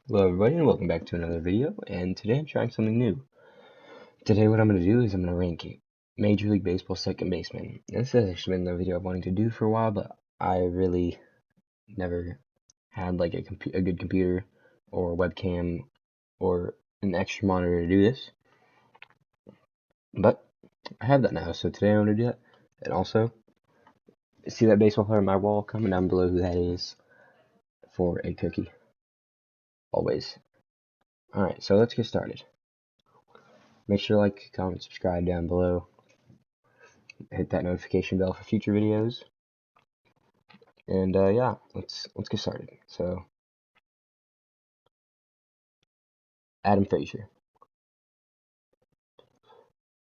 Hello everybody and welcome back to another video, and today I'm trying something new. Today what I'm going to do is I'm going to rank Major League Baseball second baseman. This has actually been the video I've wanted to do for a while, but I really never had like a good computer or a webcam or an extra monitor to do this. But I have that now, so today I'm going to do that. And also, see that baseball player on my wall? Comment down below who that is for a cookie. Always. Alright, so let's get started. Make sure to like, comment, subscribe down below. Hit that notification bell for future videos. And yeah, let's get started. So Adam Frazier,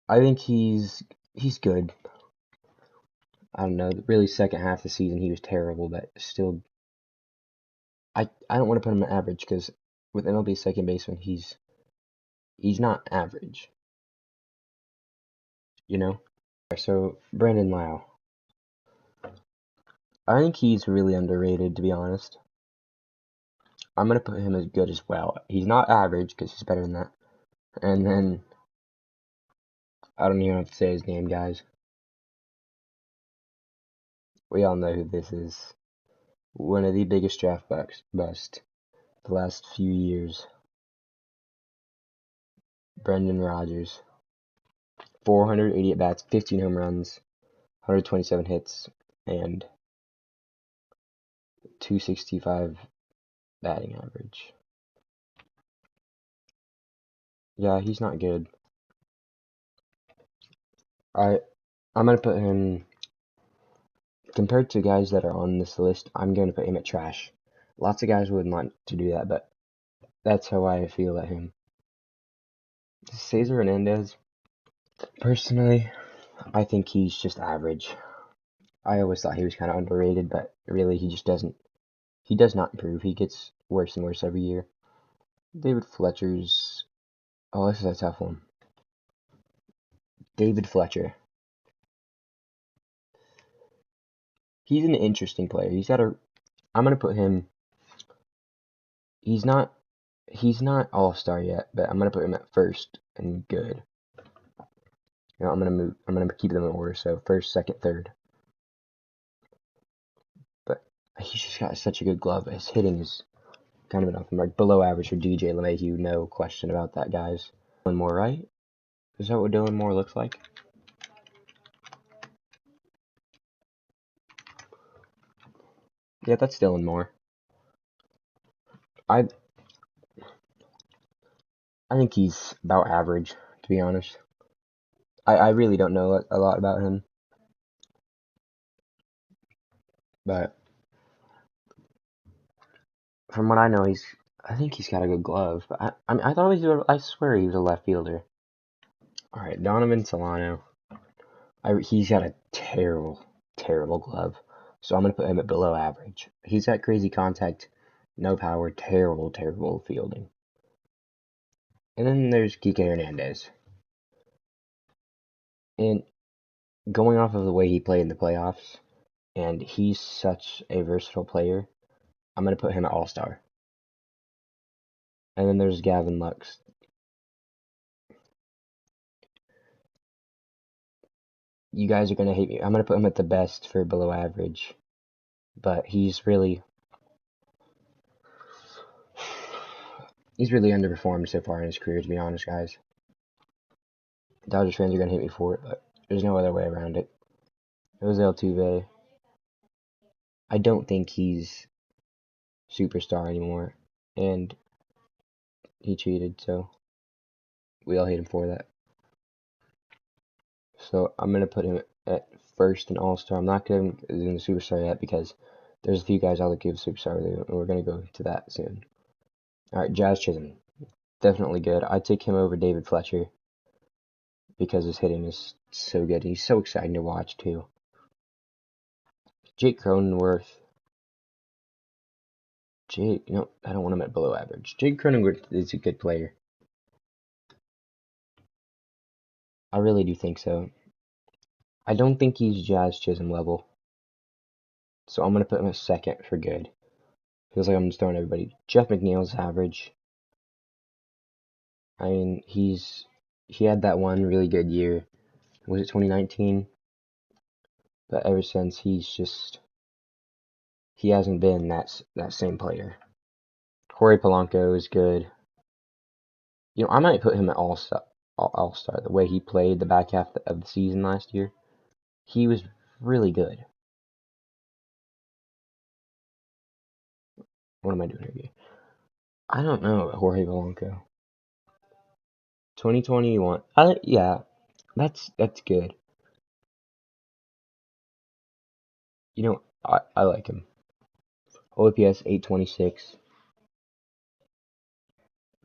I think he's good. I don't know. Really, second half of the season he was terrible, but still, I don't want to put him at average because with MLB second baseman he's not average. You know. So Brandon Lau, I think he's really underrated, to be honest. I'm gonna put him as good as well. He's not average because he's better than that. And then I don't even have to say his name, guys. We all know who this is. One of the biggest draft bust the last few years. Brendan Rodgers. 480 at bats, 15 home runs, 127 hits, and 265 batting average. Yeah, he's not good. I'm gonna put him, compared to guys that are on this list, I'm gonna put him at trash. Lots of guys wouldn't want to do that, but that's how I feel at him. Cesar Hernandez, personally, I think he's just average. I always thought he was kind of underrated, but really he does not improve. He gets worse and worse every year. David Fletcher's, oh, this is a tough one. David Fletcher. He's an interesting player. I'm gonna put him, he's not, all-star yet, but I'm gonna put him at first and good. I'm gonna keep them in order, so first, second, third. But he's just got such a good glove. His hitting is kind of enough. Like below average for DJ LeMahieu, no question about that, guys. Dylan Moore, right? Is that what Dylan Moore looks like? Yeah, that's Dylan Moore. I think he's about average, to be honest. I really don't know a lot about him, but from what I know, I think he's got a good glove. But I thought I swear he was a left fielder. All right, Donovan Solano. He's got a terrible, terrible glove. So I'm gonna put him at below average. He's got crazy contact, no power, terrible, terrible fielding. And then there's Kike Hernandez. And going off of the way he played in the playoffs, and he's such a versatile player, I'm gonna put him at All-Star. And then there's Gavin Lux. You guys are gonna hate me. I'm gonna put him at the best for below average, but he's really underperformed so far in his career, to be honest, guys. Dodgers fans are gonna hate me for it, but there's no other way around it. Jose Altuve. I don't think he's superstar anymore, and he cheated, so we all hate him for that. So I'm gonna put him at first in All-Star. I'm not gonna do the superstar yet because there's a few guys I'll give superstar, and we're gonna go to that soon. All right, Jazz Chisholm, definitely good. I'd take him over David Fletcher because his hitting is so good. He's so exciting to watch too. Jake Cronenworth. No, I don't want him at below average. Jake Cronenworth is a good player. I really do think so. I don't think he's Jazz Chisholm level. So I'm going to put him at second for good. Feels like I'm just throwing everybody. Jeff McNeil's average. I mean, he had that one really good year. Was it 2019? But ever since, he hasn't been that same player. Jorge Polanco is good. I might put him at all-star. All-star. The way he played the back half of the season last year, he was really good. What am I doing here? I don't know, Jorge Polanco. 2021. Yeah, that's good. I like him. OPS 826,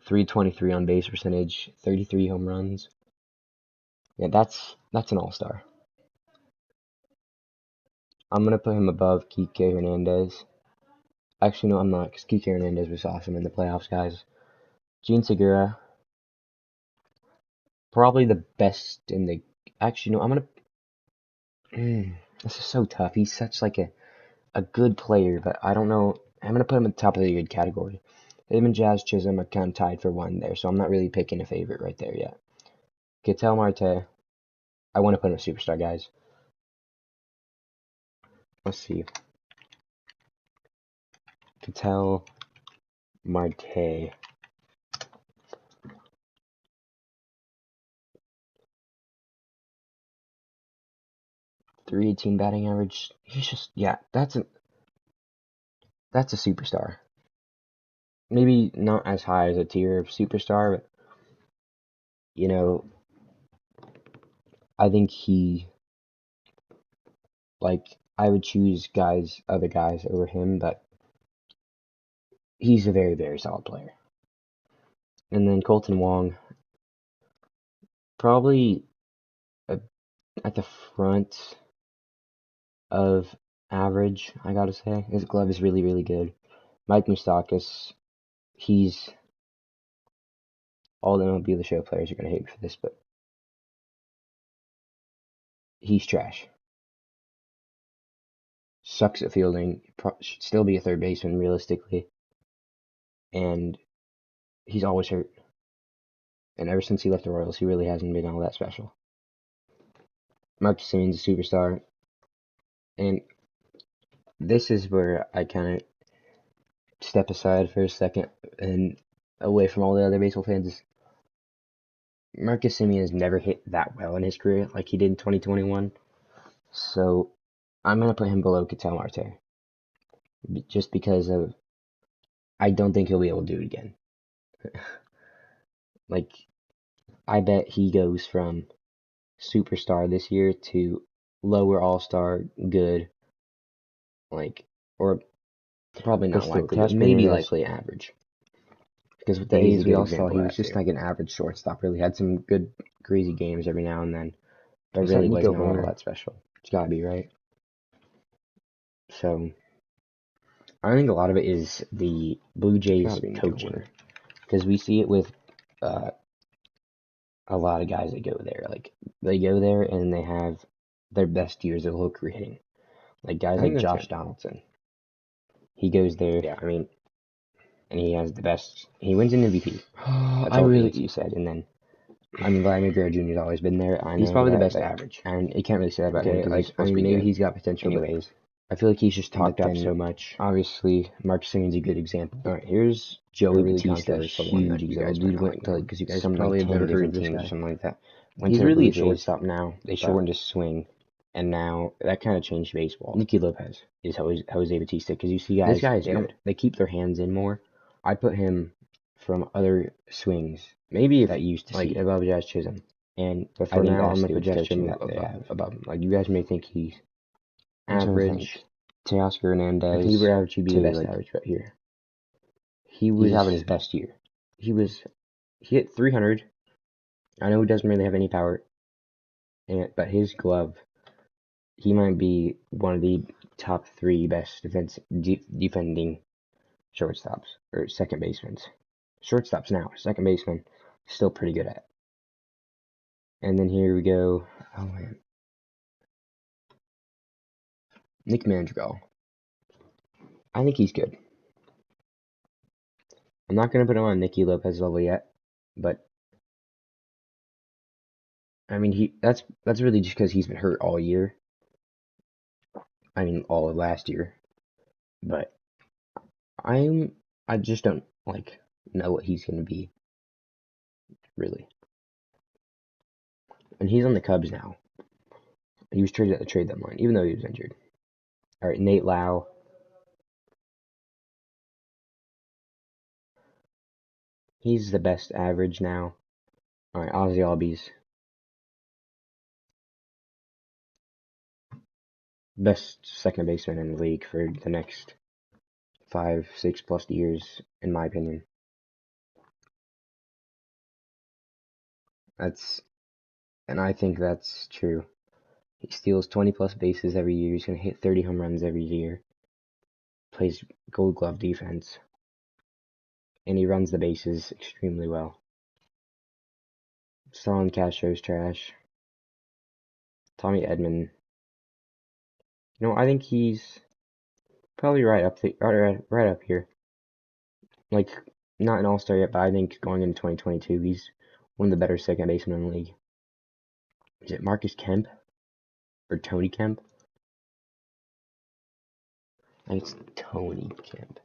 323 on base percentage, 33 home runs. Yeah, that's an all-star. I'm gonna put him above Kike Hernandez. Actually, no, I'm not, because Kike Hernandez was awesome in the playoffs, guys. Gene Segura, probably the best in the. Actually, no, I'm gonna. This is so tough. He's such like a good player, but I don't know. I'm gonna put him at the top of the good category. Him and Jazz Chisholm are kind of tied for one there, so I'm not really picking a favorite right there yet. Ketel Marte, I want to put him a superstar, guys. Let's see. Ketel Marte. .318 batting average. He's just that's a superstar. Maybe not as high as a tier of superstar, but I think I would choose other guys over him, but he's a very, very solid player. And then Colton Wong, probably at the front of average, I gotta say. His glove is really, really good. Mike Moustakas, all the MLB The Show players are gonna hate me for this, but he's trash. Sucks at fielding. Should still be a third baseman realistically, and he's always hurt. And ever since he left the Royals, he really hasn't been all that special. Marcus Semien's a superstar, and this is where I kind of step aside for a second and away from all the other baseball fans. Marcus Semien has never hit that well in his career like he did in 2021, so I'm gonna put him below Ketel Marte just because of I don't think he'll be able to do it again. Like, I bet he goes from superstar this year to lower all-star good, or probably not likely, but maybe likely average. Because with the A's, we all saw he was just like an average shortstop. Really had some good, crazy games every now and then, but really wasn't all that special. It's gotta be, right? So, I think a lot of it is the Blue Jays coaching, because we see it with a lot of guys that go there. Like, they go there and they have their best years of whole career hitting. Like guys like Josh Donaldson. He goes there, and he has the best. He wins an MVP. That's all he said. And then, Vladimir Guerrero Jr. has always been there. I know he's probably the best average, and you can't really say that about him. Maybe he's got potential. Anyways, I feel like he's just talked up so much. Obviously, Mark Semien's a good example. All right, here's Joey Batista, huge example. Dude went to because you guys probably have never heard of this guy, something like that. He's really a shortstop now. They shortened his swing. And now that kind of changed baseball. Nicky Lopez is Jose Batista, because you see guys, this guy is good. They keep their hands in more. I put him from other swings, maybe that used to see above Jazz Chisholm. And but for now, I'm gonna put Jazz Chisholm above him. Like, you guys may think he's average. Teoscar Hernandez. If he were average, he'd be the best average right here. He's having his best year. He hit 300. I know he doesn't really have any power, but his glove. He might be one of the top 3 best defending shortstops, or second basemen. Shortstops now, second baseman, still pretty good at. And then here we go. Oh man, Nick Madrigal. I think he's good. I'm not gonna put him on Nicky Lopez level yet, but I mean that's really just because he's been hurt all year. I mean all of last year, but I just don't know what he's gonna be really. And he's on the Cubs now. He was traded at the trade deadline, even though he was injured. All right, Nate Lau. He's the best average now. All right, Ozzy Albies. Best second baseman in the league for the next 5, 6+ years, in my opinion. And I think that's true. He steals 20+ bases every year. He's gonna hit 30 home runs every year. Plays Gold Glove defense, and he runs the bases extremely well. Stalin Castro's trash. Tommy Edman. I think he's probably right up here. Like, not an all-star yet, but I think going into 2022, he's one of the better second basemen in the league. Is it Marcus Kemp? Or Tony Kemp? I think it's Tony Kemp.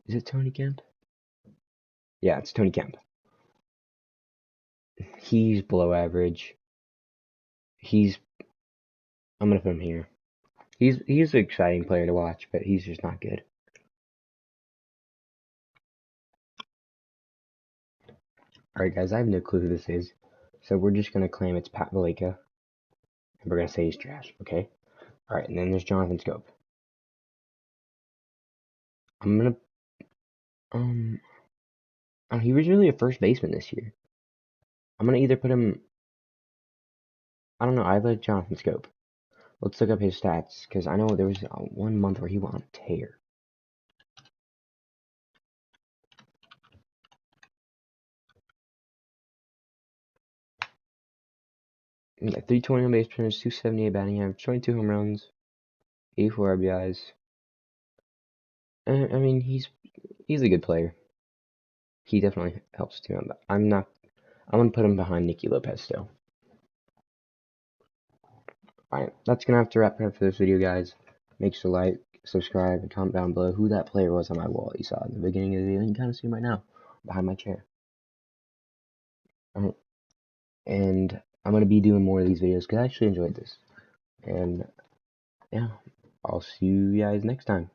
Is it Tony Kemp? Yeah, it's Tony Kemp. He's below average. I'm gonna put him here. He's an exciting player to watch, but he's just not good. Alright guys, I have no clue who this is. So we're just gonna claim it's Pat Valleca. And we're gonna say he's trash, okay? Alright, and then there's Jonathan Scope. I'm gonna he was really a first baseman this year. I'm gonna either put him, I don't know, I like Jonathan Scope. Let's look up his stats, because I know there was one month where he went on a tear. He got 320 on base percentage, 278 batting average, 22 home runs, 84 RBIs. I mean, he's a good player. He definitely helps too. But I'm gonna put him behind Nicky Lopez still. Alright, that's gonna have to wrap it up for this video, guys. Make sure to like, subscribe, and comment down below who that player was on my wall you saw in the beginning of the video. You can kind of see him right now behind my chair. And I'm gonna be doing more of these videos because I actually enjoyed this. And yeah, I'll see you guys next time.